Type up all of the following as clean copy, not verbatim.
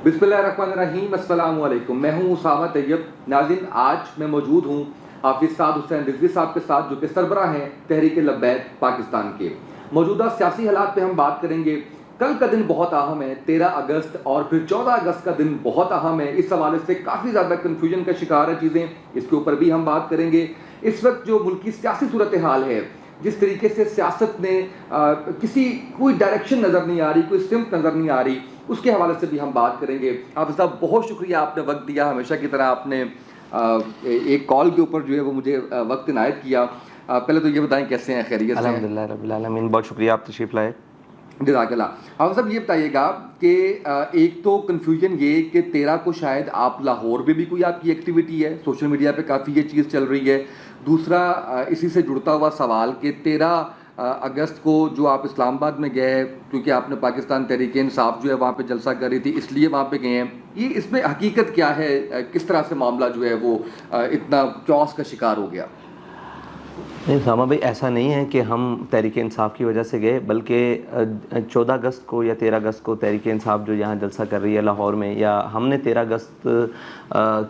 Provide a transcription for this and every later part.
بسم اللہ الرحمن الرحیم، السلام علیکم۔ میں ہوں اسامہ طیب۔ ناظرین، آج میں موجود ہوں حافظ سعد حسین رضوی صاحب کے ساتھ، جو کہ سربراہ ہیں تحریک لبیک پاکستان کے۔ موجودہ سیاسی حالات پہ ہم بات کریں گے۔ کل کا دن بہت اہم ہے، 13 اگست، اور پھر 14 اگست کا دن بہت اہم ہے۔ اس حوالے سے کافی زیادہ کنفیوژن کا شکار ہے چیزیں، اس کے اوپر بھی ہم بات کریں گے۔ اس وقت جو ملکی سیاسی صورتحال ہے، جس طریقے سے سیاست نے کوئی ڈائریکشن نظر نہیں آ رہی، کوئی سمت نظر نہیں آ رہی، اس کے حوالے سے بھی ہم بات کریں گے۔ حافظ صاحب، بہت شکریہ، آپ نے وقت دیا، ہمیشہ کی طرح آپ نے ایک کال کے اوپر جو ہے وہ مجھے وقت عنایت کیا۔ پہلے تو یہ بتائیں کیسے ہیں، خیریت سے ہیں؟ الحمدللہ رب العالمین، بہت شکریہ، آپ تشریف لائے۔ جزاک اللہ۔ حافظ صاحب، یہ بتائیے گا کہ ایک تو کنفیوژن یہ کہ 13 کو شاید آپ لاہور میں بھی کوئی آپ کی ایکٹیویٹی ہے، سوشل میڈیا پہ کافی یہ چیز چل رہی ہے۔ دوسرا اسی سے جڑتا ہوا سوال کہ 13 اگست کو جو آپ اسلام آباد میں گئے، کیونکہ آپ نے پاکستان تحریک انصاف جو ہے وہاں پہ جلسہ کر رہی تھی، اس لیے وہاں پہ گئے ہیں، یہ اس میں حقیقت کیا ہے؟ کس طرح سے معاملہ جو ہے وہ اتنا کیوس کا شکار ہو گیا؟ نہیں اسامہ بھائی، ایسا نہیں ہے کہ ہم تحریک انصاف کی وجہ سے گئے، بلکہ 14 اگست کو یا 13 اگست کو تحریک انصاف جو یہاں جلسہ کر رہی ہے لاہور میں، یا ہم نے 13 اگست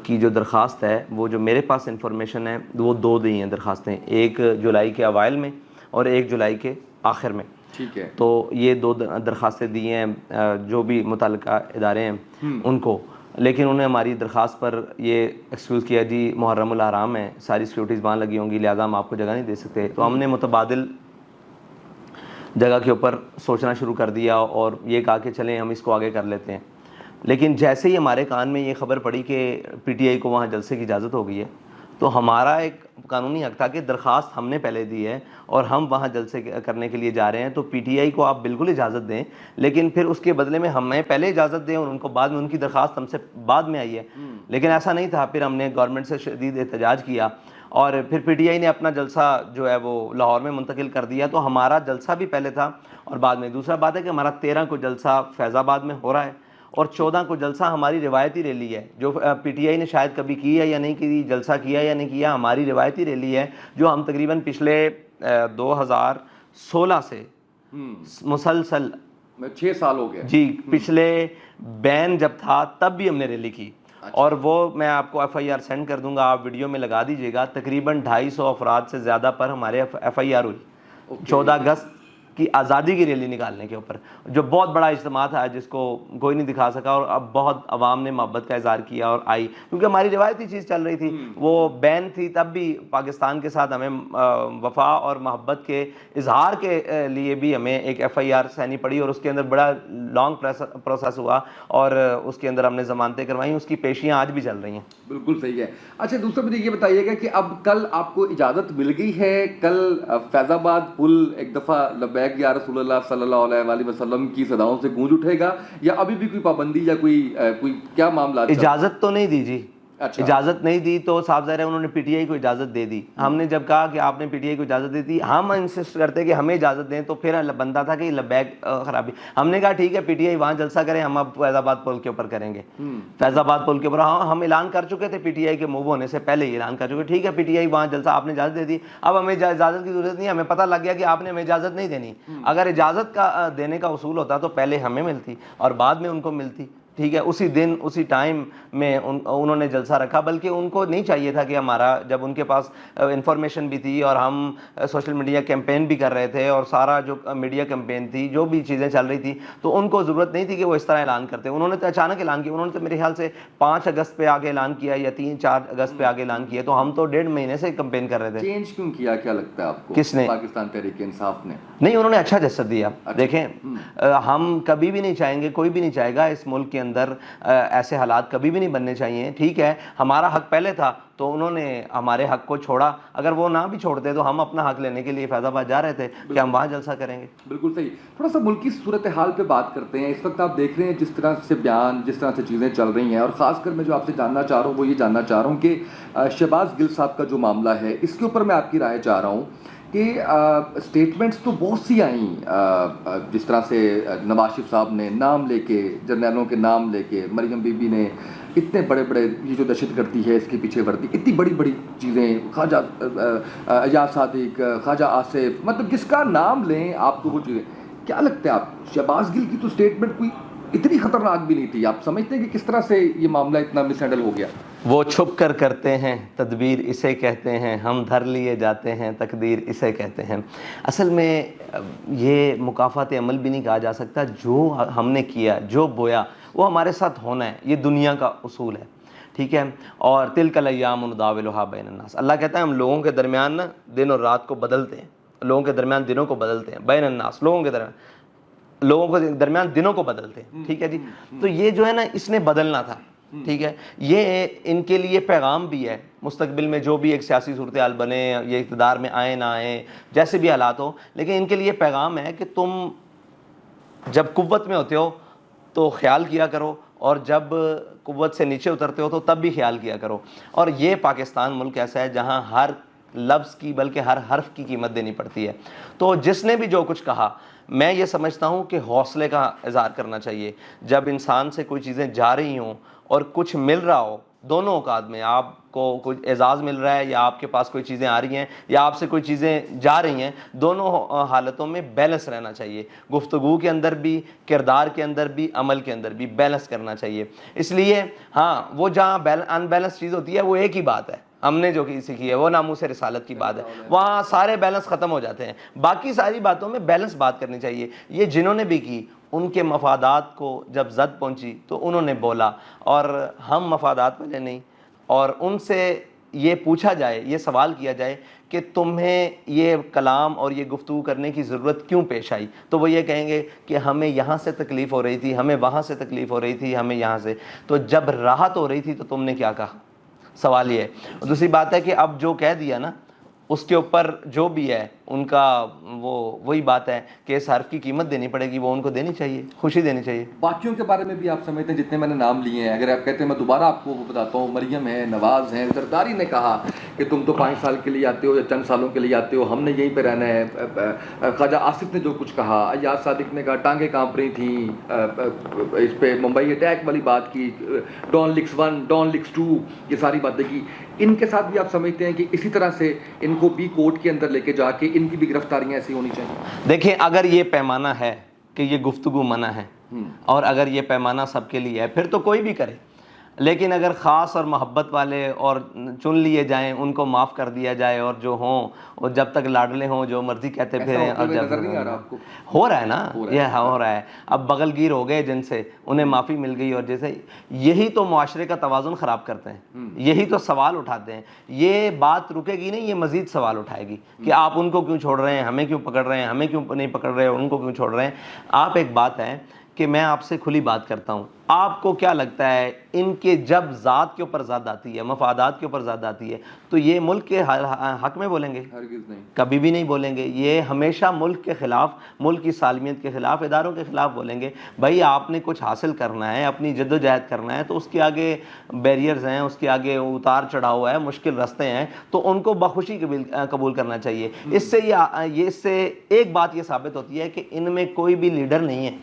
کی جو درخواست ہے، وہ جو میرے پاس انفارمیشن ہے، وہ دو دی ہیں درخواستیں، 1 جولائی کے اوائل میں اور 1 جولائی کے آخر میں۔ ٹھیک ہے، تو یہ دو درخواستیں دی ہیں جو بھی متعلقہ ادارے ہیں ان کو، لیکن انہوں نے ہماری درخواست پر یہ ایکسکیوز کیا، جی محرم الحرام ہے، ساری سیکورٹیز وہاں لگی ہوں گی، لہٰذا ہم آپ کو جگہ نہیں دے سکتے۔ تو ہم نے متبادل جگہ کے اوپر سوچنا شروع کر دیا اور یہ کہا کہ چلیں ہم اس کو آگے کر لیتے ہیں۔ لیکن جیسے ہی ہمارے کان میں یہ خبر پڑی کہ پی ٹی آئی کو وہاں جلسے کی اجازت ہو گئی ہے، تو ہمارا ایک قانونی حق تھا کہ درخواست ہم نے پہلے دی ہے اور ہم وہاں جلسے کرنے کے لیے جا رہے ہیں، تو پی ٹی آئی کو آپ بالکل اجازت دیں، لیکن پھر اس کے بدلے میں ہمیں پہلے اجازت دیں اور ان کو بعد میں، ان کی درخواست ہم سے بعد میں آئی ہے۔ لیکن ایسا نہیں تھا، پھر ہم نے گورنمنٹ سے شدید احتجاج کیا اور پھر پی ٹی آئی نے اپنا جلسہ جو ہے وہ لاہور میں منتقل کر دیا۔ تو ہمارا جلسہ بھی پہلے تھا اور بعد میں۔ دوسرا بات ہے کہ ہمارا 13 کو جلسہ فیض آباد میں ہو رہا ہے اور 14 کو جلسہ ہماری روایتی ریلی ہے، جو پی ٹی آئی نے شاید کبھی کی ہے یا نہیں کی، جلسہ کیا یا نہیں کیا، ہماری روایتی ریلی ہے جو ہم تقریباً پچھلے 2016 سے مسلسل 6 سال ہو گئے جی، پچھلے بین جب تھا تب بھی ہم نے ریلی کی، اور وہ میں آپ کو ایف آئی آر سینڈ کر دوں گا، آپ ویڈیو میں لگا دیجیے گا۔ تقریباً 250 افراد سے زیادہ پر ہمارے ایف آئی آر ہوئی 14 اگست کی آزادی کی ریلی نکالنے کے اوپر، جو بہت بڑا اجتماع تھا جس کو کوئی نہیں دکھا سکا، اور اب بہت عوام نے محبت کا اظہار کیا اور آئی، کیونکہ ہماری روایتی چیز چل رہی تھی، وہ بین تھی، تب بھی پاکستان کے ساتھ ہمیں وفا اور محبت کے اظہار کے لیے بھی ہمیں ایک ایف آئی آر سینی پڑی، اور اس کے اندر بڑا لانگ پروسیس ہوا اور اس کے اندر ہم نے ضمانتیں کروائیں، اس کی پیشیاں آج بھی چل رہی ہیں۔ بالکل صحیح ہے۔ اچھا، دوسرا مجھے یہ بتائیے گا کہ اب کل آپ کو اجازت مل گئی ہے، کل فیض آباد پل ایک دفعہ لبیک یا رسول اللہ صلی اللہ علیہ وآلہ وسلم کی صداؤں سے گونج اٹھے گا، یا ابھی بھی کوئی پابندی یا کوئی کیا معاملات؟ اجازت تو نہیں دی جی، اجازت نہیں دی تو صاحب ظاہر ہے انہوں نے پی ٹی آئی کو اجازت دے دی۔ ہم نے جب کہا کہ آپ نے پی ٹی آئی کو اجازت دے دی، ہم انسسٹ کرتے کہ ہمیں اجازت دیں، تو پھر بندہ تھا کہ لبیک خرابی، ہم نے کہا ٹھیک ہے پی ٹی آئی وہاں جلسہ کریں، ہم اب فیض آباد پل کے اوپر کریں گے۔ فیض آباد پل کے اوپر ہم اعلان کر چکے تھے، پی ٹی آئی کے موو ہونے سے پہلے ہی اعلان کر چکے، ٹھیک ہے پی ٹی آئی وہاں جلسہ آپ نے اجازت دے دی، اب ہمیں اجازت کی ضرورت نہیں، ہمیں پتہ لگ گیا کہ آپ نے ہمیں اجازت نہیں دینی۔ اگر اجازت کا دینے کا اصول ہوتا تو پہلے ہمیں ملتی اور بعد میں ان کو ملتی، ٹھیک ہے، اسی دن اسی ٹائم میں انہوں نے جلسہ رکھا، بلکہ ان کو نہیں چاہیے تھا کہ ہمارا، جب ان کے پاس انفارمیشن بھی تھی اور ہم سوشل میڈیا کیمپین بھی کر رہے تھے اور سارا جو میڈیا کیمپین تھی، جو بھی چیزیں چل رہی تھی، تو ان کو ضرورت نہیں تھی کہ وہ اس طرح اعلان کرتے۔ انہوں نے تو اچانک اعلان کیا، انہوں نے تو میرے خیال سے 5 اگست پہ آگے اعلان کیا یا 3-4 اگست پہ آگے اعلان کیا، تو ہم تو 1.5 مہینے سے کیمپین کر رہے تھے۔ چینج کیوں کیا، کیا لگتا ہے آپ کو؟ کس نے؟ پاکستان تحریک انصاف نے؟ نہیں، انہوں نے اچھا جسد دیا۔ دیکھیں، ہم کبھی بھی نہیں چاہیں گے، کوئی بھی نہیں چاہے گا اس ملک کے اندر ایسے حالات کبھی بھی نہیں بننے چاہیے، ٹھیک ہے، ہمارا حق پہلے تھا تو انہوں نے ہمارے حق کو چھوڑا، اگر وہ نہ بھی چھوڑتے تو ہم اپنا حق لینے کے لیے فیض آباد جا رہے تھے کہ ہم وہاں جلسہ کریں گے۔ بالکل صحیح۔ تھوڑا سا ملکی صورتحال پہ بات کرتے ہیں۔ اس وقت آپ دیکھ رہے ہیں جس طرح سے بیان، جس طرح سے چیزیں چل رہی ہیں، اور خاص کر میں جو آپ سے جاننا چاہ رہا ہوں وہ یہ جاننا چاہ رہا ہوں کہ شہباز گل صاحب کا جو معاملہ ہے، اس کے اوپر میں آپ کی رائے چاہ رہا ہوں کہ اسٹیٹمنٹس تو بہت سی آئیں، جس طرح سے نواز شریف صاحب نے نام لے کے، جرنیلوں کے نام لے کے، مریم بی بی نے اتنے بڑے بڑے، یہ جو دہشت گردی ہے اس کے پیچھے ورتی، اتنی بڑی بڑی چیزیں، خواجہ ایاز صادق، خواجہ آصف، مطلب جس کا نام لیں آپ کو وہ چیزیں، کیا لگتا ہے آپ شہباز گل کی تو اسٹیٹمنٹ کوئی اتنی خطرناک بھی نہیں تھی. آپ سمجھتے ہیں کہ کس طرح سے یہ معاملہ اتنا مس ہینڈل ہو گیا؟ وہ چھپ کر کرتے ہیں تدبیر اسے کہتے ہیں، ہم دھر لیے جاتے ہیں تقدیر اسے کہتے ہیں. اصل میں یہ مکافات عمل بھی نہیں کہا جا سکتا. جو ہم نے کیا، جو بویا، وہ ہمارے ساتھ ہونا ہے. یہ دنیا کا اصول ہے، ٹھیک ہے. اور تلک الایام نداولها بین الناس، اللہ کہتا ہے ہم لوگوں کے درمیان نا دن اور رات کو بدلتے ہیں، لوگوں کے درمیان دنوں کو بدلتے ہیں. بین الناس، لوگوں کے درمیان دنوں کو بدلتے ہیں، ٹھیک ہے جی. تو یہ جو ہے نا اس نے بدلنا تھا، ٹھیک ہے. یہ ان کے لیے پیغام بھی ہے مستقبل میں جو بھی ایک سیاسی صورتحال بنے، یہ اقتدار میں آئے نہ آئے، جیسے بھی حالات ہو، لیکن ان کے لیے پیغام ہے کہ تم جب قوت میں ہوتے ہو تو خیال کیا کرو، اور جب قوت سے نیچے اترتے ہو تو تب بھی خیال کیا کرو. اور یہ پاکستان ملک ایسا ہے جہاں ہر لفظ کی بلکہ ہر حرف کی قیمت دینی پڑتی ہے. تو جس نے بھی جو کچھ کہا، میں یہ سمجھتا ہوں کہ حوصلے کا اظہار کرنا چاہیے. جب انسان سے کوئی چیزیں جا رہی ہوں اور کچھ مل رہا ہو، دونوں اوقات میں آپ کو کوئی اعزاز مل رہا ہے یا آپ کے پاس کوئی چیزیں آ رہی ہیں یا آپ سے کوئی چیزیں جا رہی ہیں، دونوں حالتوں میں بیلنس رہنا چاہیے. گفتگو کے اندر بھی، کردار کے اندر بھی، عمل کے اندر بھی بیلنس کرنا چاہیے. اس لیے ہاں، وہ جہاں ان بیلنس چیز ہوتی ہے وہ ایک ہی بات ہے، ہم نے جو سیکھی ہے وہ ناموس رسالت کی بات ہے، وہاں سارے بیلنس ختم ہو جاتے ہیں. باقی ساری باتوں میں بیلنس بات کرنی چاہیے. یہ جنہوں نے بھی کی، ان کے مفادات کو جب زد پہنچی تو انہوں نے بولا، اور ہم مفادات والے نہیں. اور ان سے یہ پوچھا جائے، یہ سوال کیا جائے کہ تمہیں یہ کلام اور یہ گفتگو کرنے کی ضرورت کیوں پیش آئی، تو وہ یہ کہیں گے کہ ہمیں یہاں سے تکلیف ہو رہی تھی، ہمیں وہاں سے تکلیف ہو رہی تھی، ہمیں یہاں سے. تو جب راحت ہو رہی تھی تو تم نے کیا کہا؟ سوال یہ ہے. دوسری بات ہے کہ اب جو کہہ دیا نا، اس کے اوپر جو بھی ہے ان کا وہی بات ہے کہ اس حرف کی قیمت دینی پڑے گی، وہ ان کو دینی چاہیے، خوشی دینی چاہیے. باقیوں کے بارے میں بھی آپ سمجھتے ہیں جتنے میں نے نام لیے ہیں، اگر آپ کہتے ہیں میں دوبارہ آپ کو وہ بتاتا ہوں، مریم ہے، نواز ہیں، زرداری نے کہا کہ تم تو 5 سال کے لیے آتے ہو یا چند سالوں کے لیے آتے ہو، ہم نے یہیں پہ رہنا ہے. خواجہ آصف نے جو کچھ کہا، ایاز صادق نے کہا ٹانگیں کانپ رہی تھیں، اس پہ ممبئی اٹیک والی بات کی، ڈان لکس 1 ڈان لکس 2، یہ ساری باتیں کی. ان کے ساتھ بھی آپ سمجھتے ہیں کہ اسی طرح سے ان کو بھی کورٹ کے اندر لے کے جا کے ان کی بھی گرفتاریاں ایسی ہونی چاہیے؟ دیکھیں، اگر یہ پیمانہ ہے کہ یہ گفتگو منع ہے، اور اگر یہ پیمانہ سب کے لیے ہے، پھر تو کوئی بھی کرے. لیکن اگر خاص اور محبت والے اور چن لیے جائیں، ان کو معاف کر دیا جائے، اور جو ہوں اور جب تک لاڈلے ہوں جو مرضی کہتے پھریں، اور جب نظر نہیں آ رہا آپ کو؟ ہو رہا ہے نا، یہ ہو رہا ہے. اب بغل گیر ہو گئے جن سے، انہیں معافی مل گئی، اور جیسے یہی تو معاشرے کا توازن خراب کرتے ہیں، یہی تو سوال اٹھاتے ہیں. یہ بات رکے گی نہیں، یہ مزید سوال اٹھائے گی کہ آپ ان کو کیوں چھوڑ رہے ہیں، ہمیں کیوں پکڑ رہے ہیں، ہمیں کیوں نہیں پکڑ رہے، ان کو کیوں چھوڑ رہے ہیں. آپ ایک بات ہے کہ میں آپ سے کھلی بات کرتا ہوں، آپ کو کیا لگتا ہے ان کے جب ذات کے اوپر زد آتی ہے، مفادات کے اوپر زد آتی ہے، تو یہ ملک کے حق میں بولیں گے؟ ہرگز نہیں، کبھی بھی نہیں بولیں گے. یہ ہمیشہ ملک کے خلاف، ملک کی سالمیت کے خلاف، اداروں کے خلاف بولیں گے. بھائی آپ نے کچھ حاصل کرنا ہے، اپنی جد و جہد کرنا ہے، تو اس کے آگے بیریئرز ہیں، اس کے آگے اتار چڑھاؤ ہے، مشکل راستے ہیں، تو ان کو بخوشی قبول کرنا چاہیے. اس سے ایک بات یہ ثابت ہوتی ہے کہ ان میں کوئی بھی لیڈر نہیں ہے،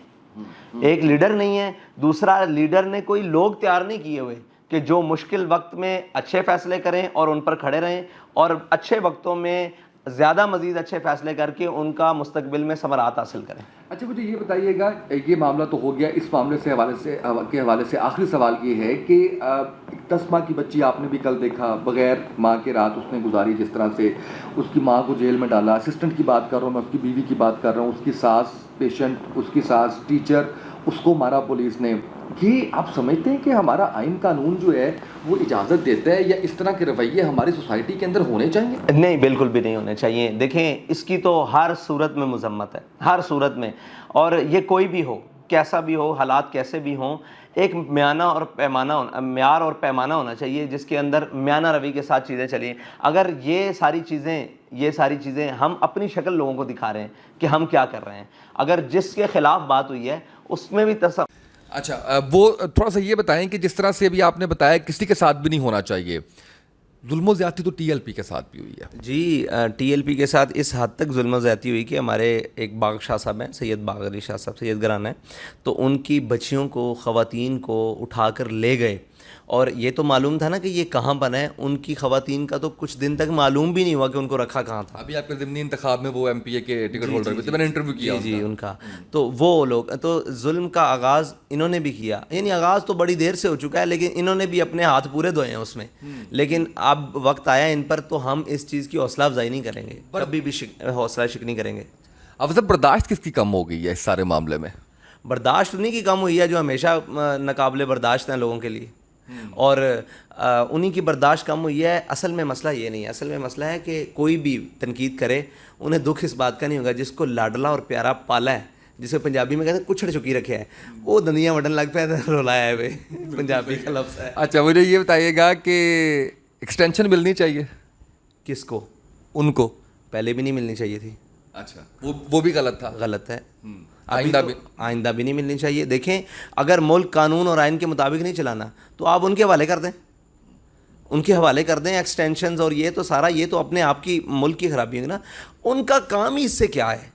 ایک لیڈر نہیں ہے. دوسرا، لیڈر نے کوئی لوگ تیار نہیں کیے ہوئے کہ جو مشکل وقت میں اچھے فیصلے کریں اور ان پر کھڑے رہیں، اور اچھے وقتوں میں زیادہ مزید اچھے فیصلے کر کے ان کا مستقبل میں ثمرات حاصل کریں. اچھا مجھے یہ بتائیے گا، یہ معاملہ تو ہو گیا، اس معاملے کے حوالے سے آخری سوال یہ ہے کہ 10 ماہ کی بچی آپ نے بھی کل دیکھا، بغیر ماں کے رات اس نے گزاری، جس طرح سے اس کی ماں کو جیل میں ڈالا. اسسٹنٹ کی بات کر رہا ہوں میں، اس کی بیوی کی بات کر رہا ہوں، اس کی ساس پیشنٹ، اس کی ساس ٹیچر، اس کو مارا پولیس نے. یہ آپ سمجھتے ہیں کہ ہمارا آئین قانون جو ہے وہ اجازت دیتا ہے، یا اس طرح کے رویے ہماری سوسائٹی کے اندر ہونے چاہیے؟ نہیں، بالکل بھی نہیں ہونے چاہیے. دیکھیں، اس کی تو ہر صورت میں مذمت ہے، ہر صورت میں. اور یہ کوئی بھی ہو، کیسا بھی ہو، حالات کیسے بھی ہوں، ایک معیار اور پیمانہ ہونا چاہیے جس کے اندر میانہ روی کے ساتھ چیزیں چلیں. اگر یہ ساری چیزیں ہم اپنی شکل لوگوں کو دکھا رہے ہیں کہ ہم کیا کر رہے ہیں، اگر جس کے خلاف بات ہوئی ہے اس میں بھی اچھا، وہ تھوڑا سا یہ بتائیں کہ جس طرح سے ابھی آپ نے بتایا کسی کے ساتھ بھی نہیں ہونا چاہیے، ظلم و زیادتی تو ٹی ایل پی کے ساتھ بھی ہوئی ہے. جی، ٹی ایل پی کے ساتھ اس حد تک ظلم و زیادتی ہوئی کہ ہمارے ایک باغ شاہ صاحب ہیں، سید باغ علی شاہ صاحب، سید گرانہ ہیں، تو ان کی بچیوں کو، خواتین کو اٹھا کر لے گئے اور یہ تو معلوم تھا نا کہ یہ کہاں بنا ہے. ان کی خواتین کا تو کچھ دن تک معلوم بھی نہیں ہوا کہ ان کو رکھا کہاں تھا. ابھی آپ کے ضمنی انتخاب میں وہ ایم پی اے کے ٹکٹ ہولڈر بھی تھے, میں نے انٹرویو کیا جی ان کا. تو وہ لوگ تو ظلم کا آغاز انہوں نے بھی کیا, یعنی آغاز تو بڑی دیر سے ہو چکا ہے, لیکن انہوں نے بھی اپنے ہاتھ پورے دھوئے ہیں اس میں. لیکن اب وقت آیا ان پر, تو ہم اس چیز کی حوصلہ افزائی نہیں کریں گے, کبھی بھی حوصلہ شکنی کریں گے. اب سب برداشت کس کی کم ہو گئی ہے اس سارے معاملے میں؟ برداشت انہیں کی کم ہوئی ہے جو ہمیشہ ناقابل برداشت ہیں لوگوں کے لیے, اور انہیں کی برداشت کم ہوئی ہے. اصل میں مسئلہ یہ نہیں ہے, اصل میں مسئلہ ہے کہ کوئی بھی تنقید کرے انہیں دکھ اس بات کا نہیں ہوگا جس کو لاڈلا اور پیارا پالا ہے, جسے پنجابی میں کہتے ہیں کچھڑ چکی رکھے ہے, وہ دنیا وڈن لگ پہ رولایا ہے بھائی, پنجابی کا لفظ ہے. اچھا مجھے یہ بتائیے گا کہ ایکسٹینشن ملنی چاہیے کس کو؟ ان کو پہلے بھی نہیں ملنی چاہیے تھی. اچھا وہ بھی غلط تھا. غلط ہے, آئندہ بھی نہیں ملنی چاہیے. دیکھیں اگر ملک قانون اور آئین کے مطابق نہیں چلانا تو آپ ان کے حوالے کر دیں, ان کے حوالے کر دیں ایکسٹینشنز, اور یہ تو سارا یہ تو اپنے آپ کی ملک کی خرابی ہوگی نا. ان کا کام ہی اس سے کیا ہے,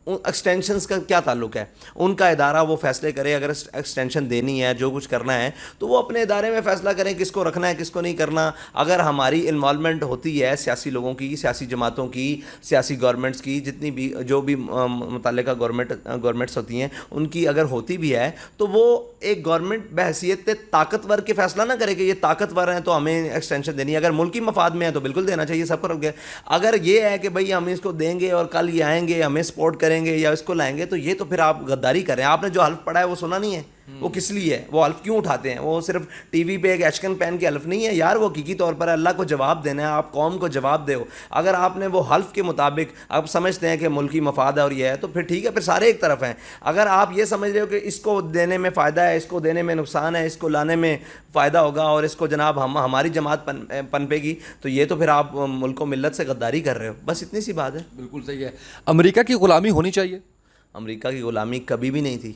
ایکسٹینشنز کا کیا تعلق ہے؟ ان کا ادارہ وہ فیصلے کرے, اگر ایکسٹینشن دینی ہے جو کچھ کرنا ہے تو وہ اپنے ادارے میں فیصلہ کریں کس کو رکھنا ہے کس کو نہیں کرنا. اگر ہماری انوالومنٹ ہوتی ہے سیاسی لوگوں کی, سیاسی جماعتوں کی, سیاسی گورنمنٹس کی, جتنی بھی جو بھی متعلقہ گورنمنٹس ہوتی ہیں ان کی اگر ہوتی بھی ہے تو وہ ایک گورنمنٹ بحیثیت طاقتور کے فیصلہ نہ کرے کہ یہ طاقتور ہیں تو ہمیں ایکسٹینشن دینی ہے. اگر ملکی مفاد میں ہے تو بالکل دینا چاہیے سب کو رکھ گئے. اگر یہ ہے کہ بھائی ہم اس کو دیں گے اور کل یہ آئیں گے ہمیں سپورٹ کریں گے یا اس کو لائیں گے, تو یہ تو پھر آپ غداری کر رہے ہیں. آپ نے جو حلف پڑھا ہے وہ سنا نہیں ہے, وہ کس لیے ہے, وہ حلف کیوں اٹھاتے ہیں؟ وہ صرف ٹی وی پہ ایک ایشکن پہن کے حلف نہیں ہے یار, وہ حقیقی طور پر اللہ کو جواب دینا ہے, آپ قوم کو جواب دو. اگر آپ نے وہ حلف کے مطابق آپ سمجھتے ہیں کہ ملکی مفاد ہے اور یہ ہے تو پھر ٹھیک ہے, پھر سارے ایک طرف ہیں. اگر آپ یہ سمجھ رہے ہو کہ اس کو دینے میں فائدہ ہے, اس کو دینے میں نقصان ہے, اس کو لانے میں فائدہ ہوگا اور اس کو جناب ہماری جماعت پنپے گی, تو یہ تو پھر آپ ملک و ملت سے غداری کر رہے ہو. بس اتنی سی بات ہے. بالکل صحیح ہے. امریکہ کی غلامی ہونی چاہیے؟ امریکہ کی غلامی کبھی بھی نہیں تھی.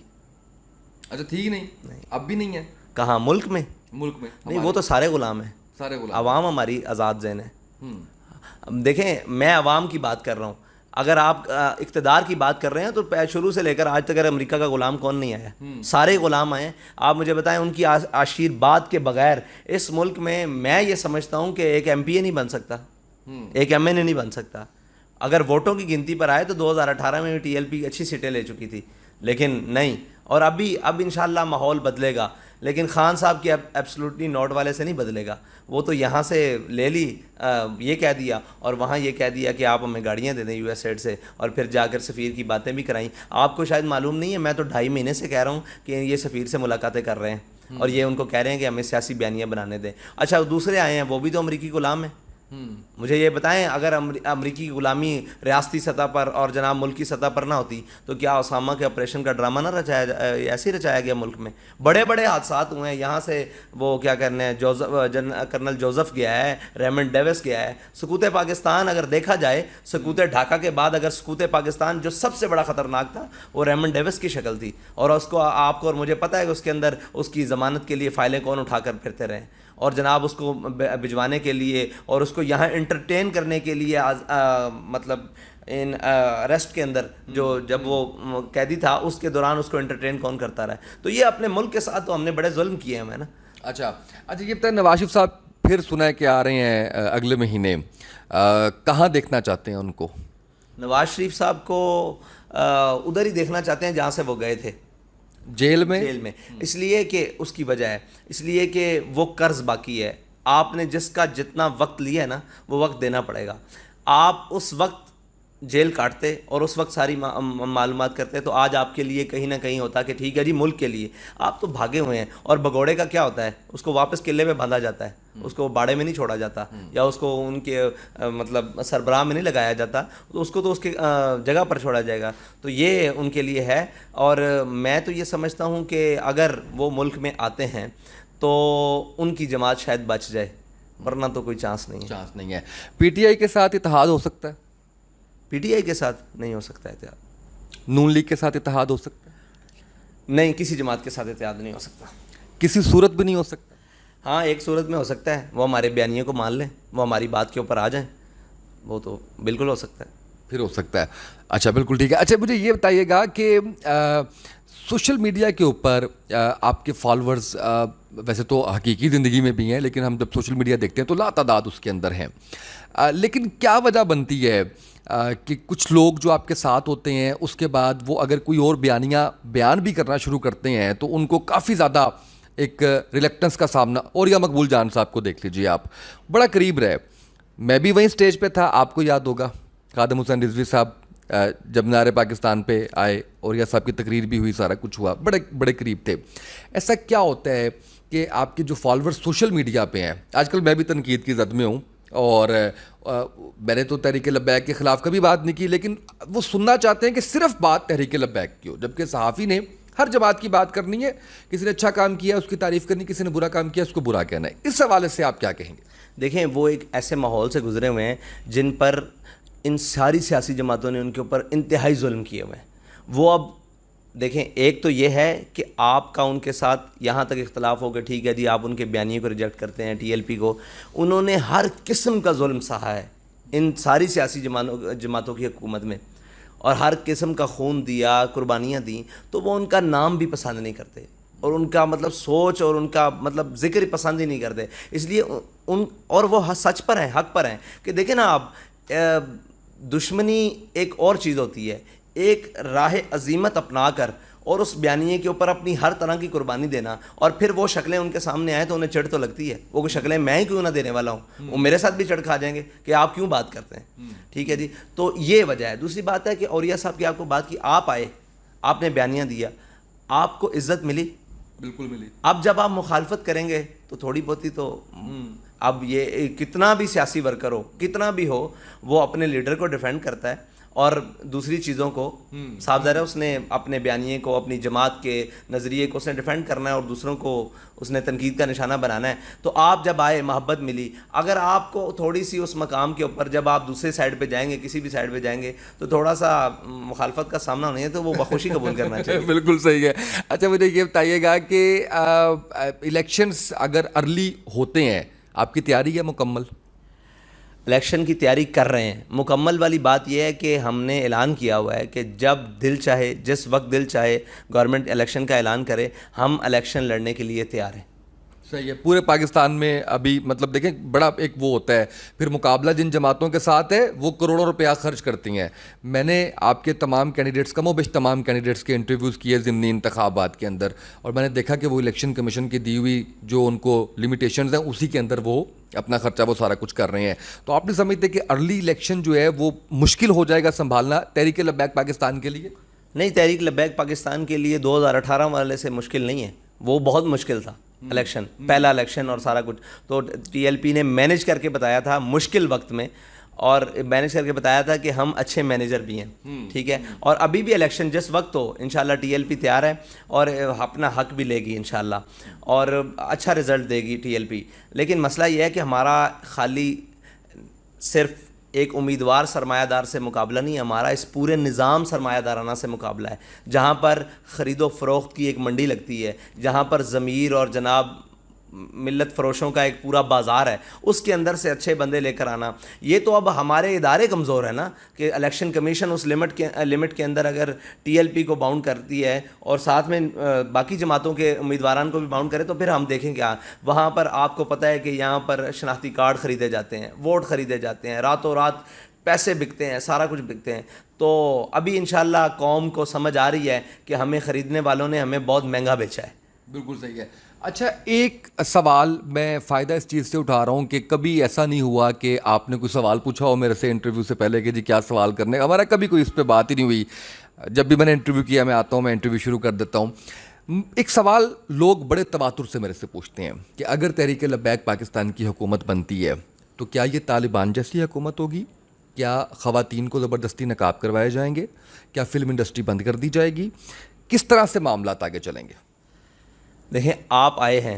اچھا تھی نہیں, اب بھی نہیں ہے. کہاں؟ ملک میں نہیں, وہ تو سارے غلام ہیں, سارے غلام. عوام ہماری آزاد ذہن ہے. دیکھیں میں عوام کی بات کر رہا ہوں, اگر آپ اقتدار کی بات کر رہے ہیں تو شروع سے لے کر آج تک امریکہ کا غلام کون نہیں آیا؟ سارے غلام آئے ہیں. آپ مجھے بتائیں ان کی آشیرواد کے بغیر اس ملک میں یہ سمجھتا ہوں کہ ایک ایم پی اے نہیں بن سکتا, ایک ایم این اے نہیں بن سکتا. اگر ووٹوں کی گنتی پر آئے تو 2018 میں ٹی ایل پی اچھی سیٹیں لے چکی تھی, لیکن نہیں. اور اب انشاءاللہ ماحول بدلے گا, لیکن خان صاحب کی ایبسلوٹلی نوٹ والے سے نہیں بدلے گا. وہ تو یہاں سے لے لی, یہ کہہ دیا, اور وہاں یہ کہہ دیا کہ آپ ہمیں گاڑیاں دے دیں یو ایس ایڈ سے, اور پھر جا کر سفیر کی باتیں بھی کرائیں. آپ کو شاید معلوم نہیں ہے, میں تو 2.5 مہینے سے کہہ رہا ہوں کہ یہ سفیر سے ملاقاتیں کر رہے ہیں اور یہ ان کو کہہ رہے ہیں کہ ہمیں سیاسی بیانیاں بنانے دیں. اچھا دوسرے آئے ہیں, وہ بھی تو امریکی غلام ہیں. مجھے یہ بتائیں اگر امریکی غلامی ریاستی سطح پر اور جناب ملکی سطح پر نہ ہوتی تو کیا اسامہ کے آپریشن کا ڈرامہ نہ ایسے ہی رچایا گیا ملک میں؟ بڑے بڑے حادثات ہوئے ہیں. یہاں سے وہ کیا کرنے ہیں, کرنل جوزف گیا ہے, ریمنڈ ڈیوس گیا ہے. سقوط پاکستان اگر دیکھا جائے, سقوط ڈھاکہ کے بعد اگر سقوط پاکستان جو سب سے بڑا خطرناک تھا وہ ریمنڈ ڈیوس کی شکل تھی, اور اس کو آپ کو اور مجھے پتہ ہے کہ اس کے اندر اس کی ضمانت کے لیے فائلیں کون اٹھا کر پھرتے رہے, اور جناب اس کو بھجوانے کے لیے اور اس کو یہاں انٹرٹین کرنے کے لیے مطلب ان اریسٹ کے اندر جو جب وہ قیدی تھا اس کے دوران اس کو انٹرٹین کون کرتا رہا. تو یہ اپنے ملک کے ساتھ تو ہم نے بڑے ظلم کیے ہیں نا. اچھا یہ بتائیں, نواز شریف صاحب پھر سنا ہے کہ آ رہے ہیں اگلے مہینے, کہاں دیکھنا چاہتے ہیں ان کو؟ نواز شریف صاحب کو ادھر ہی دیکھنا چاہتے ہیں جہاں سے وہ گئے تھے, جیل میں. اس لیے کہ اس کی وجہ ہے, اس لیے کہ وہ قرض باقی ہے. آپ نے جس کا جتنا وقت لیا ہے نا وہ وقت دینا پڑے گا. آپ اس وقت جیل کاٹتے اور اس وقت ساری معلومات کرتے تو آج آپ کے لیے کہیں نہ کہیں ہوتا کہ ٹھیک ہے جی ملک کے لیے. آپ تو بھاگے ہوئے ہیں, اور بھگوڑے کا کیا ہوتا ہے, اس کو واپس قلعے میں باندھا جاتا ہے, اس کو باڑے میں نہیں چھوڑا جاتا, یا اس کو ان کے مطلب سربراہ میں نہیں لگایا جاتا, تو اس کو تو اس کی جگہ پر چھوڑا جائے گا. تو یہ ان کے لیے ہے, اور میں تو یہ سمجھتا ہوں کہ اگر وہ ملک میں آتے ہیں تو ان کی جماعت شاید بچ جائے, ورنہ تو کوئی چانس نہیں ہے. پی ٹی آئی کے ساتھ اتحاد ہو سکتا ہے؟ پی ٹی آئی کے ساتھ نہیں ہو سکتا اتحاد. نون لیگ کے ساتھ اتحاد ہو سکتا ہے؟ نہیں, کسی جماعت کے ساتھ اتحاد نہیں ہو سکتا. کسی صورت بھی نہیں ہو سکتا؟ ہاں ایک صورت میں ہو سکتا ہے, وہ ہمارے بیانیے کو مان لیں, وہ ہماری بات کے اوپر آ جائیں, وہ تو بالکل ہو سکتا ہے. پھر ہو سکتا ہے. اچھا بالکل ٹھیک ہے. اچھا مجھے یہ بتائیے گا کہ سوشل میڈیا کے اوپر آپ کے فالورز ویسے تو حقیقی زندگی میں بھی ہیں، لیکن ہم جب سوشل میڈیا دیکھتے ہیں تو لاتعداد اس کے اندر ہیں، لیکن کیا وجہ بنتی ہے کہ کچھ لوگ جو آپ کے ساتھ ہوتے ہیں اس کے بعد وہ اگر کوئی اور بیان بھی کرنا شروع کرتے ہیں تو ان کو کافی زیادہ ایک ریلیکٹنس کا سامنا، اور یا مقبول جان صاحب کو دیکھ لیجیے آپ، بڑا قریب رہے، میں بھی وہیں سٹیج پہ تھا، آپ کو یاد ہوگا خادم حسین رضوی صاحب جب مینار پاکستان پہ آئے اور یا صاحب کی تقریر بھی ہوئی، سارا کچھ ہوا، بڑے بڑے قریب تھے. ایسا کیا ہوتا ہے کہ آپ کے جو فالوورز سوشل میڈیا پہ ہیں، آج کل میں بھی تنقید کی زد میں ہوں، اور میں نے تو تحریک لبیک کے خلاف کبھی بات نہیں کی، لیکن وہ سننا چاہتے ہیں کہ صرف بات تحریک لبیک کی ہو، جبکہ صحافی نے ہر جماعت کی بات کرنی ہے، کسی نے اچھا کام کیا اس کی تعریف کرنی، کسی نے برا کام کیا اس کو برا کہنا ہے. اس حوالے سے آپ کیا کہیں گے؟ دیکھیں، وہ ایک ایسے ماحول سے گزرے ہوئے ہیں جن پر ان ساری سیاسی جماعتوں نے ان کے اوپر انتہائی ظلم کیے ہوئے ہیں. وہ اب دیکھیں، ایک تو یہ ہے کہ آپ کا ان کے ساتھ یہاں تک اختلاف ہو گیا، ٹھیک ہے جی، آپ ان کے بیانیے کو ریجیکٹ کرتے ہیں، ٹی ایل پی کو، انہوں نے ہر قسم کا ظلم سہا ہے ان ساری سیاسی جماعتوں کی حکومت میں، اور ہر قسم کا خون دیا، قربانیاں دیں، تو وہ ان کا نام بھی پسند نہیں کرتے، اور ان کا مطلب سوچ اور ان کا مطلب ذکر پسند ہی نہیں کرتے. اس لیے اور وہ سچ پر ہیں، حق پر ہیں کہ دیکھیں نا آپ، دشمنی ایک اور چیز ہوتی ہے، ایک راہ عظیمت اپنا کر اور اس بیانیے کے اوپر اپنی ہر طرح کی قربانی دینا، اور پھر وہ شکلیں ان کے سامنے آئیں تو انہیں چڑھ تو لگتی ہے، وہ شکلیں میں ہی کیوں نہ دینے والا ہوں، وہ میرے ساتھ بھی چڑھ کھا جائیں گے کہ آپ کیوں بات کرتے ہیں. ٹھیک ہے جی، تو یہ وجہ ہے. دوسری بات ہے کہ اولیاء صاحب کی آپ کو بات کی، آپ آئے، آپ نے بیانیہ دیا، آپ کو عزت ملی، بالکل ملی. اب جب آپ مخالفت کریں گے تو تھوڑی بہت ہی تو، اب یہ کتنا بھی سیاسی ورکر ہو، کتنا بھی ہو، وہ اپنے لیڈر کو ڈیفینڈ کرتا ہے، اور دوسری چیزوں کو صاف ظاہر ہے اس نے اپنے بیانیے کو، اپنی جماعت کے نظریے کو اس نے ڈیفینڈ کرنا ہے، اور دوسروں کو اس نے تنقید کا نشانہ بنانا ہے. تو آپ جب آئے، محبت ملی، اگر آپ کو تھوڑی سی اس مقام کے اوپر جب آپ دوسرے سائڈ پہ جائیں گے، کسی بھی سائڈ پہ جائیں گے، تو تھوڑا سا مخالفت کا سامنا نہیں ہے تو وہ بخوشی قبول کرنا چاہیے. بالکل صحیح ہے. اچھا مجھے یہ بتائیے گا کہ الیکشنز اگر ارلی ہوتے ہیں، آپ کی تیاری ہے مکمل؟ الیکشن کی تیاری کر رہے ہیں. مکمل والی بات یہ ہے کہ ہم نے اعلان کیا ہوا ہے کہ جب دل چاہے، جس وقت دل چاہے گورنمنٹ الیکشن کا اعلان کرے، ہم الیکشن لڑنے کے لیے تیار ہیں. صحیح ہے. پورے پاکستان میں ابھی مطلب دیکھیں بڑا ایک وہ ہوتا ہے، پھر مقابلہ جن جماعتوں کے ساتھ ہے وہ کروڑوں روپیہ خرچ کرتی ہیں. میں نے آپ کے تمام کینڈیڈیٹس، کم و بیش تمام کینڈیڈیٹس کے انٹرویوز کیے ضمنی انتخابات کے اندر، اور میں نے دیکھا کہ وہ الیکشن کمیشن کی دی ہوئی جو ان کو لمیٹیشنز ہیں اسی کے اندر وہ اپنا خرچہ وہ سارا کچھ کر رہے ہیں. تو آپ نے سمجھتے کہ ارلی الیکشن جو ہے وہ مشکل ہو جائے گا سنبھالنا تحریک لبیک پاکستان کے لیے؟ نہیں، تحریک لبیک پاکستان کے لیے 2018 والے سے مشکل نہیں ہے، وہ بہت مشکل تھا الیکشن، پہلا الیکشن اور سارا کچھ. تو ٹی ایل پی نے مینیج کر کے بتایا تھا مشکل وقت میں، اور مینیج کر کے بتایا تھا کہ ہم اچھے مینیجر بھی ہیں. ٹھیک ہے، اور ابھی بھی الیکشن جس وقت ہو انشاءاللہ ٹی ایل پی تیار ہے، اور اپنا حق بھی لے گی انشاءاللہ، اور اچھا رزلٹ دے گی ٹی ایل پی. لیکن مسئلہ یہ ہے کہ ہمارا خالی صرف ایک امیدوار سرمایہ دار سے مقابلہ نہیں، ہمارا اس پورے نظام سرمایہ دارانہ سے مقابلہ ہے، جہاں پر خرید و فروخت کی ایک منڈی لگتی ہے، جہاں پر ضمیر اور جناب ملت فروشوں کا ایک پورا بازار ہے، اس کے اندر سے اچھے بندے لے کر آنا. یہ تو اب ہمارے ادارے کمزور ہیں نا، کہ الیکشن کمیشن اس لمٹ کے اندر اگر ٹی ایل پی کو باؤنڈ کرتی ہے اور ساتھ میں باقی جماعتوں کے امیدواران کو بھی باؤنڈ کرے، تو پھر ہم دیکھیں کیا. وہاں پر آپ کو پتہ ہے کہ یہاں پر شناختی کارڈ خریدے جاتے ہیں، ووٹ خریدے جاتے ہیں، راتوں رات پیسے بکتے ہیں، سارا کچھ بکتے ہیں. تو ابھی انشاءاللہ قوم کو سمجھ آ رہی ہے کہ ہمیں خریدنے والوں نے ہمیں بہت مہنگا بیچا ہے. بالکل صحیح ہے. اچھا ایک سوال میں فائدہ اس چیز سے اٹھا رہا ہوں کہ کبھی ایسا نہیں ہوا کہ آپ نے کوئی سوال پوچھا ہو میرے سے انٹرویو سے پہلے کہ جی کیا سوال کرنے، ہمارا کبھی کوئی اس پہ بات ہی نہیں ہوئی. جب بھی میں نے انٹرویو کیا، میں آتا ہوں، میں انٹرویو شروع کر دیتا ہوں. ایک سوال لوگ بڑے تواتر سے میرے سے پوچھتے ہیں کہ اگر تحریک لبیک پاکستان کی حکومت بنتی ہے تو کیا یہ طالبان جیسی حکومت ہوگی؟ کیا خواتین کو زبردستی نقاب کروائے جائیں گے؟ کیا فلم انڈسٹری بند کر دی جائے گی؟ کس طرح سے معاملات آگے چلیں گے؟ دیکھیں، آپ آئے ہیں،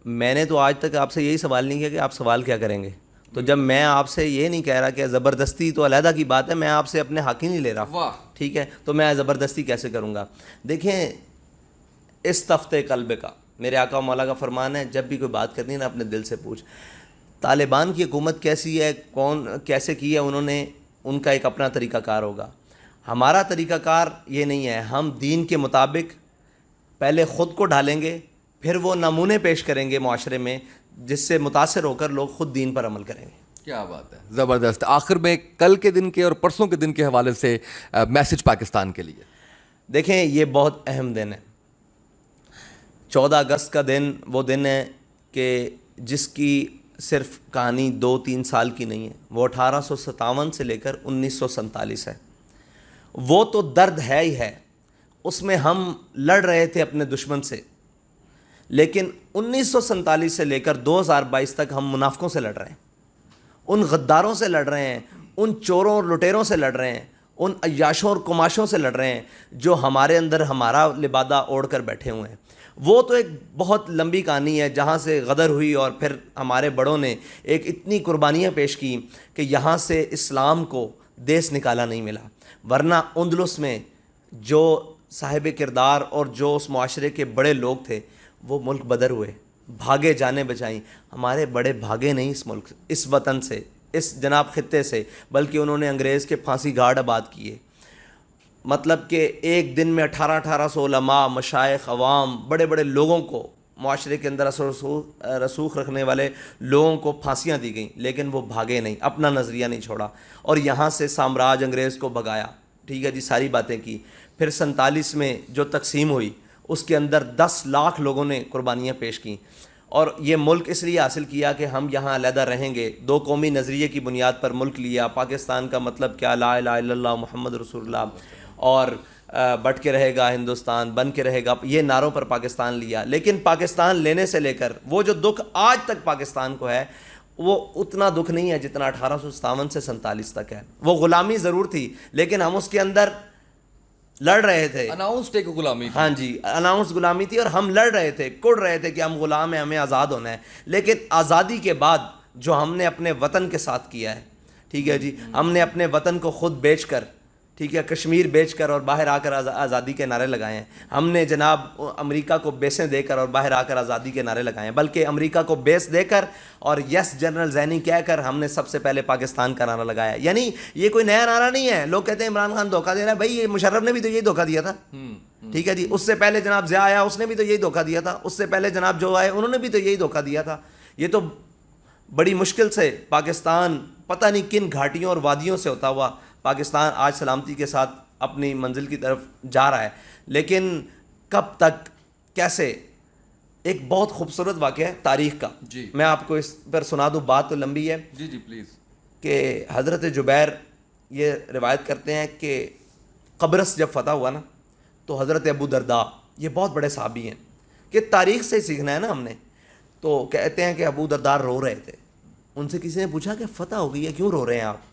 میں نے تو آج تک آپ سے یہی سوال نہیں کیا کہ آپ سوال کیا کریں گے. تو جب میں آپ سے یہ نہیں کہہ رہا کہ زبردستی تو علیحدہ کی بات ہے، میں آپ سے اپنے حق ہی نہیں لے رہا. ٹھیک ہے، تو میں زبردستی کیسے کروں گا؟ دیکھیں، اس تفتِ قلب کا میرے آقا و مولا کا فرمان ہے، جب بھی کوئی بات کرنی ہے نا اپنے دل سے پوچھ. طالبان کی حکومت کیسی ہے، کون کیسے کی ہے انہوں نے، ان کا ایک اپنا طریقہ کار ہوگا. ہمارا طریقہ کار یہ نہیں ہے. ہم دین کے مطابق پہلے خود کو ڈھالیں گے، پھر وہ نمونے پیش کریں گے معاشرے میں جس سے متاثر ہو کر لوگ خود دین پر عمل کریں گے. کیا بات ہے، زبردست. آخر میں کل کے دن کے اور پرسوں کے دن کے حوالے سے میسج پاکستان کے لیے. دیکھیں یہ بہت اہم دن ہے. 14 اگست کا دن وہ دن ہے کہ جس کی صرف کہانی 2-3 سال کی نہیں ہے، وہ 1857 سے لے کر 1947 ہے. وہ تو درد ہے ہی ہے. اس میں ہم لڑ رہے تھے اپنے دشمن سے، لیکن 1947 سے لے کر 2022 تک ہم منافقوں سے لڑ رہے ہیں، ان غداروں سے لڑ رہے ہیں، ان چوروں اور لٹیروں سے لڑ رہے ہیں، ان عیاشوں اور کماشوں سے لڑ رہے ہیں جو ہمارے اندر ہمارا لبادہ اوڑھ کر بیٹھے ہوئے ہیں. وہ تو ایک بہت لمبی کہانی ہے جہاں سے غدر ہوئی اور پھر ہمارے بڑوں نے ایک اتنی قربانیاں پیش کی کہ یہاں سے اسلام کو دیس نکالا نہیں ملا. ورنہ اندلس میں جو صاحب کردار اور جو اس معاشرے کے بڑے لوگ تھے وہ ملک بدر ہوئے، بھاگے جانے بچائیں. ہمارے بڑے بھاگے نہیں اس ملک، اس وطن سے، اس جناب خطے سے، بلکہ انہوں نے انگریز کے پھانسی گھاٹ آباد کیے. مطلب کہ ایک دن میں 1800 علماء، مشائخ، عوام، بڑے بڑے لوگوں کو، معاشرے کے اندر اثر رسوخ رکھنے والے لوگوں کو پھانسیاں دی گئیں، لیکن وہ بھاگے نہیں، اپنا نظریہ نہیں چھوڑا اور یہاں سے سامراج انگریز کو بھگایا. ٹھیک ہے جی، ساری باتیں کی. پھر 47 میں جو تقسیم ہوئی اس کے اندر 10 لاکھ لوگوں نے قربانیاں پیش کیں. اور یہ ملک اس لیے حاصل کیا کہ ہم یہاں علیحدہ رہیں گے. 2 قومی نظریے کی بنیاد پر ملک لیا. پاکستان کا مطلب کیا؟ لا الہ الا اللہ محمد رسول اللہ، اور بٹ کے رہے گا ہندوستان، بن کے رہے گا، یہ نعروں پر پاکستان لیا. لیکن پاکستان لینے سے لے کر وہ جو دکھ آج تک پاکستان کو ہے وہ اتنا دکھ نہیں ہے جتنا 1857 سے 47 تک ہے. وہ غلامی ضرور تھی لیکن ہم اس کے اندر لڑ رہے تھے. اناؤنسڈ ایک غلامی. ہاں جی، اناؤنس غلامی تھی اور ہم لڑ رہے تھے، کڑ رہے تھے کہ ہم غلام ہیں، ہمیں آزاد ہونا ہے. لیکن آزادی کے بعد جو ہم نے اپنے وطن کے ساتھ کیا ہے، ٹھیک ہے جی، ہم نے اپنے وطن کو خود بیچ کر، ٹھیک ہے، کشمیر بیچ کر اور باہر آ کر آزادی کے نعرے لگائے ہیں. ہم نے جناب امریکہ کو بیسیں دے کر اور باہر آ کر آزادی کے نعرے لگائے ہیں. بلکہ امریکہ کو بیس دے کر اور یس جنرل زینی کہہ کر ہم نے سب سے پہلے پاکستان کا نعرہ لگایا. یعنی یہ کوئی نیا نعرہ نہیں ہے. لوگ کہتے ہیں عمران خان دھوکہ دے رہا ہے، بھائی یہ مشرف نے بھی تو یہی دھوکہ دیا تھا. ٹھیک ہے جی، اس سے پہلے جناب ضیاء آیا، اس نے بھی تو یہی دھوکہ دیا تھا. اس سے پہلے جناب جو آئے انہوں نے بھی تو یہی دھوکہ دیا تھا. یہ تو بڑی مشکل سے پاکستان پتہ نہیں کن گھاٹیوں اور وادیوں سے ہوتا ہوا پاکستان آج سلامتی کے ساتھ اپنی منزل کی طرف جا رہا ہے. لیکن کب تک، کیسے؟ ایک بہت خوبصورت واقعہ ہے تاریخ کا. جی، میں آپ کو اس پر سنا دوں، بات تو لمبی ہے. جی جی پلیز. کہ حضرت جبیر یہ روایت کرتے ہیں کہ قبرص جب فتح ہوا نا تو حضرت ابو درداء، یہ بہت بڑے صحابی ہیں کہ تاریخ سے سیکھنا ہے نا ہم نے، تو کہتے ہیں کہ ابو درداء رو رہے تھے. ان سے کسی نے پوچھا کہ فتح ہو گئی ہے، کیوں رو رہے ہیں آپ؟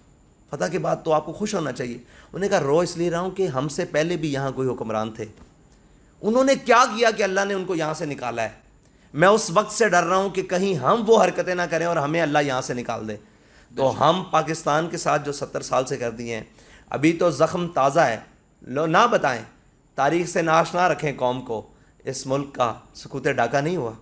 فتح کے بعد تو آپ کو خوش ہونا چاہیے. انہوں نے کہا رو اس لیے رہا ہوں کہ ہم سے پہلے بھی یہاں کوئی حکمران تھے. انہوں نے کیا کیا کہ اللہ نے ان کو یہاں سے نکالا ہے. میں اس وقت سے ڈر رہا ہوں کہ کہیں ہم وہ حرکتیں نہ کریں اور ہمیں اللہ یہاں سے نکال دے. تو ہم پاکستان کے ساتھ جو 70 سال سے کر دیے ہیں، ابھی تو زخم تازہ ہے. لو نہ بتائیں، تاریخ سے ناشنا رکھیں قوم کو. اس ملک کا سکوت ڈاکہ نہیں ہوا.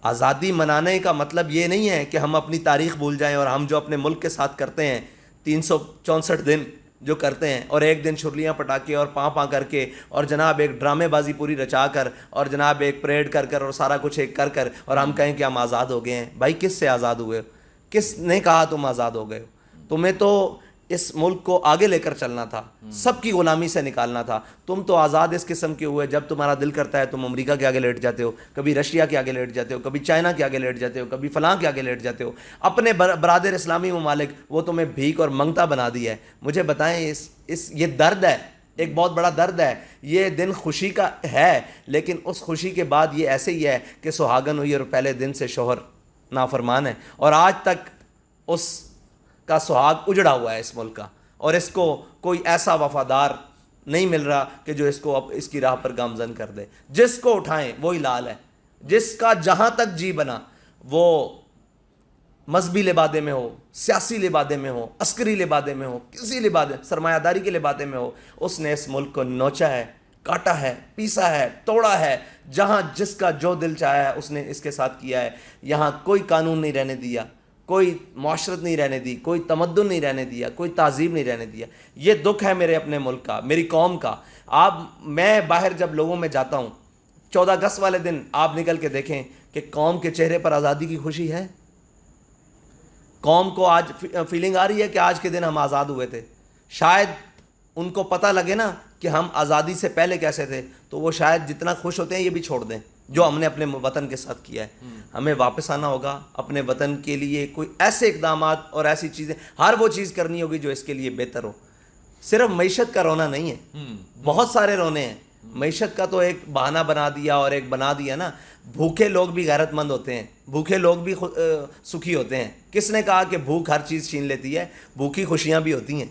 آزادی منانے کا مطلب یہ نہیں ہے کہ ہم اپنی تاریخ بھول جائیں اور ہم جو اپنے ملک کے ساتھ کرتے ہیں 364 دن جو کرتے ہیں اور ایک دن چھرلیاں پٹاکے اور پاں کر کے اور جناب ایک ڈرامے بازی پوری رچا کر اور جناب ایک پریڈ کر کر اور سارا کچھ ایک کر کر اور ہم کہیں کہ ہم آزاد ہو گئے ہیں. بھائی کس سے آزاد ہوئے ہو؟ کس نے کہا تم آزاد ہو گئے ہو؟ تمہیں تو اس ملک کو آگے لے کر چلنا تھا، سب کی غلامی سے نکالنا تھا. تم تو آزاد اس قسم کے ہوئے جب تمہارا دل کرتا ہے تم امریکہ کے آگے لیٹ جاتے ہو، کبھی رشیا کے آگے لیٹ جاتے ہو، کبھی چائنا کے آگے لیٹ جاتے ہو، کبھی فلاں کے آگے لیٹ جاتے ہو. اپنے برادر اسلامی ممالک وہ تمہیں بھیک اور منگتا بنا دی ہے. مجھے بتائیں یہ درد ہے، ایک بہت بڑا درد ہے. یہ دن خوشی کا ہے لیکن اس خوشی کے بعد یہ ایسے ہی ہے کہ سہاگن ہوئی اور پہلے دن سے شوہر نافرمان ہے اور آج تک اس کا سہاگ اجڑا ہوا ہے اس ملک کا، اور اس کو کوئی ایسا وفادار نہیں مل رہا کہ جو اس کو اب اس کی راہ پر گامزن کر دے. جس کو اٹھائیں وہی لال ہے. جس کا جہاں تک جی بنا، وہ مذہبی لبادے میں ہو، سیاسی لبادے میں ہو، عسکری لبادے میں ہو، کسی لبادے، سرمایہ داری کے لبادے میں ہو، اس نے اس ملک کو نوچا ہے، کاٹا ہے، پیسا ہے، توڑا ہے. جہاں جس کا جو دل چاہا ہے اس نے اس کے ساتھ کیا ہے. یہاں کوئی قانون نہیں رہنے دیا، کوئی معاشرت نہیں رہنے دی, کوئی تمدن نہیں رہنے دیا, کوئی تہذیب نہیں رہنے دیا. یہ دکھ ہے میرے اپنے ملک کا, میری قوم کا. میں باہر جب لوگوں میں جاتا ہوں 14 اگست والے دن آپ نکل کے دیکھیں کہ قوم کے چہرے پر آزادی کی خوشی ہے. قوم کو آج فیلنگ آ رہی ہے کہ آج کے دن ہم آزاد ہوئے تھے. شاید ان کو پتہ لگے نا کہ ہم آزادی سے پہلے کیسے تھے, تو وہ شاید جتنا خوش ہوتے ہیں یہ بھی چھوڑ دیں جو ہم نے اپنے وطن کے ساتھ کیا ہے. ہمیں واپس آنا ہوگا اپنے وطن کے لیے, کوئی ایسے اقدامات اور ایسی چیزیں, ہر وہ چیز کرنی ہوگی جو اس کے لیے بہتر ہو. صرف معیشت کا رونا نہیں ہے, بہت سارے رونے ہیں. معیشت کا تو ایک بہانہ بنا دیا اور ایک بنا دیا نا. بھوکے لوگ بھی غیرت مند ہوتے ہیں, بھوکے لوگ بھی سکھی ہوتے ہیں. کس نے کہا کہ بھوک ہر چیز چھین لیتی ہے؟ بھوکی خوشیاں بھی ہوتی ہیں,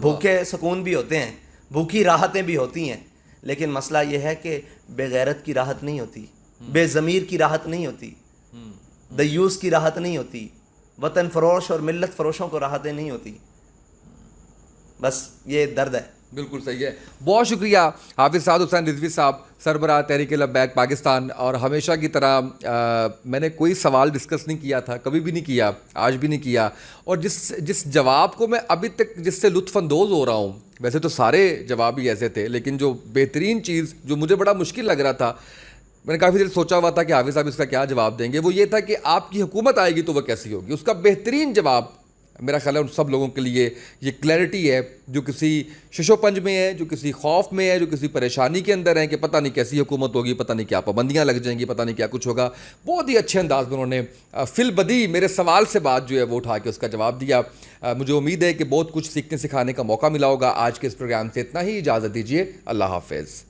بھوکے سکون بھی ہوتے ہیں, بھوکی راحتیں بھی ہوتی ہیں. لیکن مسئلہ یہ ہے کہ بے غیرت کی راحت نہیں ہوتی, بے ضمیر کی راحت نہیں ہوتی, دیوس کی راحت نہیں ہوتی, وطن فروش اور ملت فروشوں کو راحتیں نہیں ہوتی. بس یہ درد ہے. بالکل صحیح ہے. بہت شکریہ حافظ سعد حسین رضوی صاحب, سربراہ تحریک لبیک پاکستان. اور ہمیشہ کی طرح میں نے کوئی سوال ڈسکس نہیں کیا تھا, کبھی بھی نہیں کیا, آج بھی نہیں کیا. اور جس جواب کو میں ابھی تک جس سے لطف اندوز ہو رہا ہوں, ویسے تو سارے جواب ہی ایسے تھے, لیکن جو بہترین چیز جو مجھے بڑا مشکل لگ رہا تھا, میں نے کافی دیر سوچا ہوا تھا کہ حافظ صاحب اس کا کیا جواب دیں گے, وہ یہ تھا کہ آپ کی حکومت آئے گی تو وہ کیسی ہوگی. اس کا بہترین جواب میرا خیال ہے ان سب لوگوں کے لیے یہ کلیئرٹی ہے جو کسی شش و پنج میں ہے, جو کسی خوف میں ہے, جو کسی پریشانی کے اندر ہے کہ پتہ نہیں کیسی حکومت ہوگی, پتہ نہیں کیا پابندیاں لگ جائیں گی, پتہ نہیں کیا کچھ ہوگا. بہت ہی اچھے انداز میں انہوں نے فی البدی میرے سوال سے بات جو ہے وہ اٹھا کے اس کا جواب دیا. مجھے امید ہے کہ بہت کچھ سیکھنے سکھانے کا موقع ملا ہوگا. آج کے اس پروگرام سے اتنا ہی, اجازت دیجیے, اللہ حافظ.